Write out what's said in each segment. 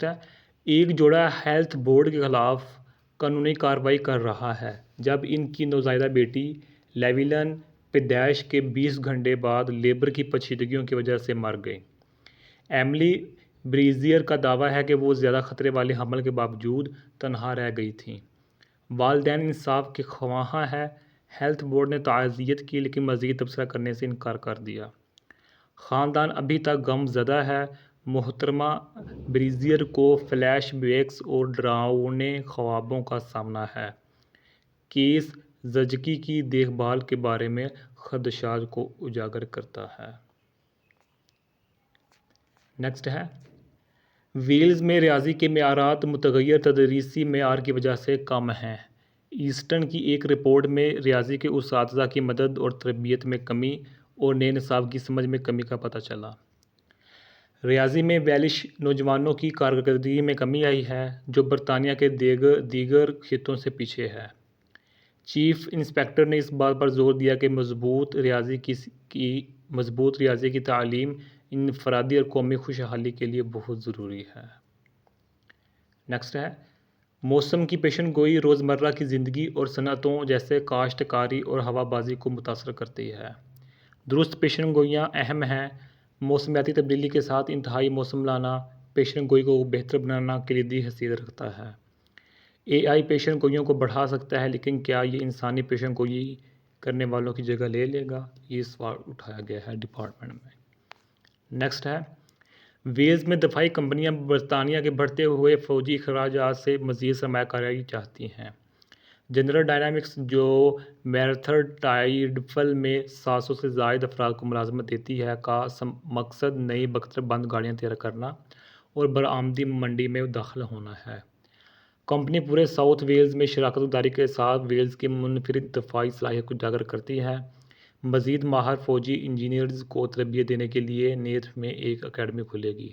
Next ہے، ایک جوڑا ہیلتھ بورڈ کے خلاف قانونی کارروائی کر رہا ہے جب ان کی نوزائیدہ بیٹی لیولن پیدائش کے 20 گھنٹے بعد لیبر کی پیچیدگیوں کی وجہ سے مر گئی۔ ایملی بریزیئر کا دعویٰ ہے کہ وہ زیادہ خطرے والے حمل کے باوجود تنہا رہ گئی تھیں۔ والدین انصاف کے خواہاں ہیں۔ ہیلتھ بورڈ نے تعزیت کی لیکن مزید تبصرہ کرنے سے انکار کر دیا۔ خاندان ابھی تک غم زدہ ہے۔ محترمہ بریزیئر کو فلیش بیکس اور ڈراؤنے خوابوں کا سامنا ہے۔ کیس زچگی کی دیکھ بھال کے بارے میں خدشات کو اجاگر کرتا ہے۔ نیکسٹ ہے، ویلز میں ریاضی کے معیارات متغیر تدریسی معیار کی وجہ سے کم ہیں۔ ایسٹن کی ایک رپورٹ میں ریاضی کے اساتذہ کی مدد اور تربیت میں کمی اور نئے نصاب کی سمجھ میں کمی کا پتہ چلا۔ ریاضی میں ویلش نوجوانوں کی کارکردگی میں کمی آئی ہے جو برطانیہ کے دیگر خطوں سے پیچھے ہے۔ چیف انسپکٹر نے اس بات پر زور دیا کہ مضبوط ریاضی کی تعلیم انفرادی اور قومی خوشحالی کے لیے بہت ضروری ہے۔ نیکسٹ ہے، موسم کی پیشن گوئی روزمرہ کی زندگی اور صنعتوں جیسے کاشتکاری اور ہوا بازی کو متاثر کرتی ہے۔ درست پیشن گوئیاں اہم ہیں۔ موسمیاتی تبدیلی کے ساتھ انتہائی موسم لانا پیشن گوئی کو بہتر بنانا کلیدی حیثیت رکھتا ہے۔ اے آئی پیشن گوئیوں کو بڑھا سکتا ہے لیکن کیا یہ انسانی پیشن گوئی کرنے والوں کی جگہ لے لے گا؟ یہ سوال اٹھایا گیا ہے ڈپارٹمنٹ میں۔ نیکسٹ ہے، ویلز میں دفاعی کمپنیاں برطانیہ کے بڑھتے ہوئے فوجی اخراجات سے مزید سرمایہ کاری چاہتی ہیں۔ جنرل ڈائنامکس جو میرتھر ٹائیڈفل میں 700 سے زائد افراد کو ملازمت دیتی ہے کا مقصد نئی بختر بند گاڑیاں تیار کرنا اور برآمدی منڈی میں داخل ہونا ہے۔ کمپنی پورے ساؤتھ ویلز میں شراکت داری کے ساتھ ویلز کی منفرد دفاعی صلاحیت کو اجاگر کرتی ہے۔ مزید ماہر فوجی انجینئرز کو تربیت دینے کے لیے نیتھ میں ایک اکیڈمی کھلے گی۔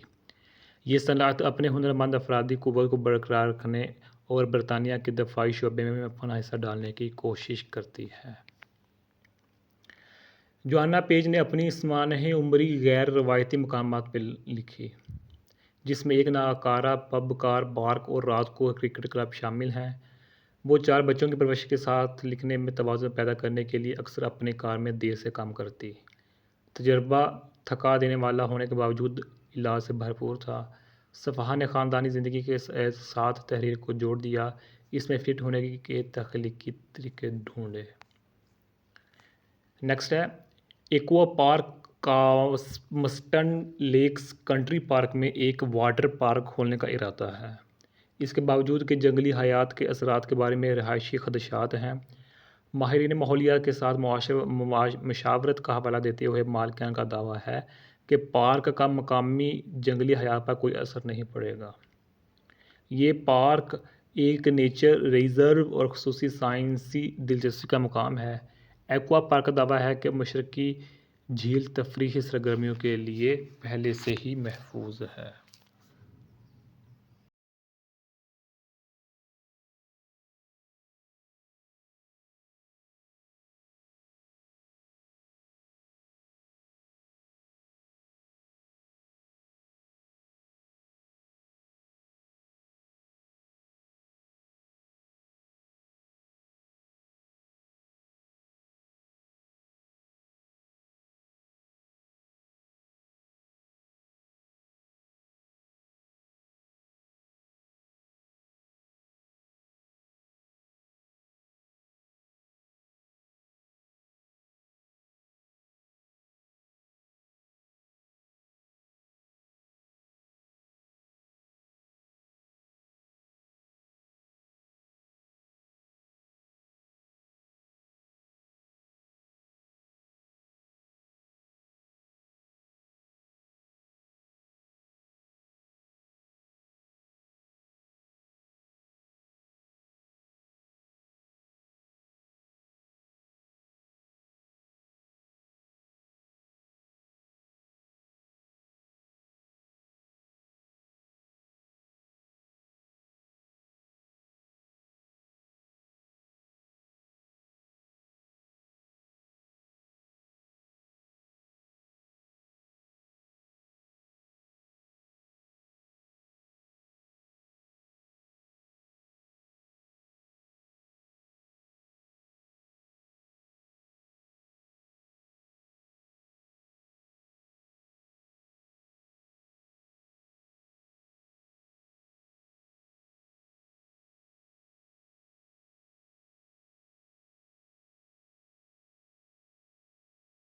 یہ صنعت اپنے ہنرمند افرادی قوت کو برقرار رکھنے اور برطانیہ کے دفاعی شعبے میں اپنا حصہ ڈالنے کی کوشش کرتی ہے۔ جوانا پیج نے اپنی سامانح عمری غیر روایتی مقامات پر لکھی، جس میں ایک ناکارہ پب، کار پارک اور رات کو کرکٹ کلب شامل ہیں۔ وہ 4 بچوں کی پرورش کے ساتھ لکھنے میں توازن پیدا کرنے کے لیے اکثر اپنی کار میں دیر سے کام کرتی۔ تجربہ تھکا دینے والا ہونے کے باوجود علاج سے بھرپور تھا۔ صفحہ نے خاندانی زندگی کے ساتھ تحریر کو جوڑ دیا، اس میں فٹ ہونے کے تخلیقی طریقے ڈھونڈے۔ نیکسٹ ہے، aqua park Cosmeston lakes country park میں ایک واٹر پارک کھولنے کا ارادہ ہے۔ اس کے باوجود کہ جنگلی حیات کے اثرات کے بارے میں رہائشی خدشات ہیں، ماہرین ماحولیات کے ساتھ مشاورت کا حوالہ دیتے ہوئے مالکان کا دعویٰ ہے کہ پارک کا مقامی جنگلی حیات پر کوئی اثر نہیں پڑے گا۔ یہ پارک ایک نیچر ریزرو اور خصوصی سائنسی دلچسپی کا مقام ہے۔ ایکوا پارک کا دعویٰ ہے کہ مشرقی جھیل تفریحی سرگرمیوں کے لیے پہلے سے ہی محفوظ ہے۔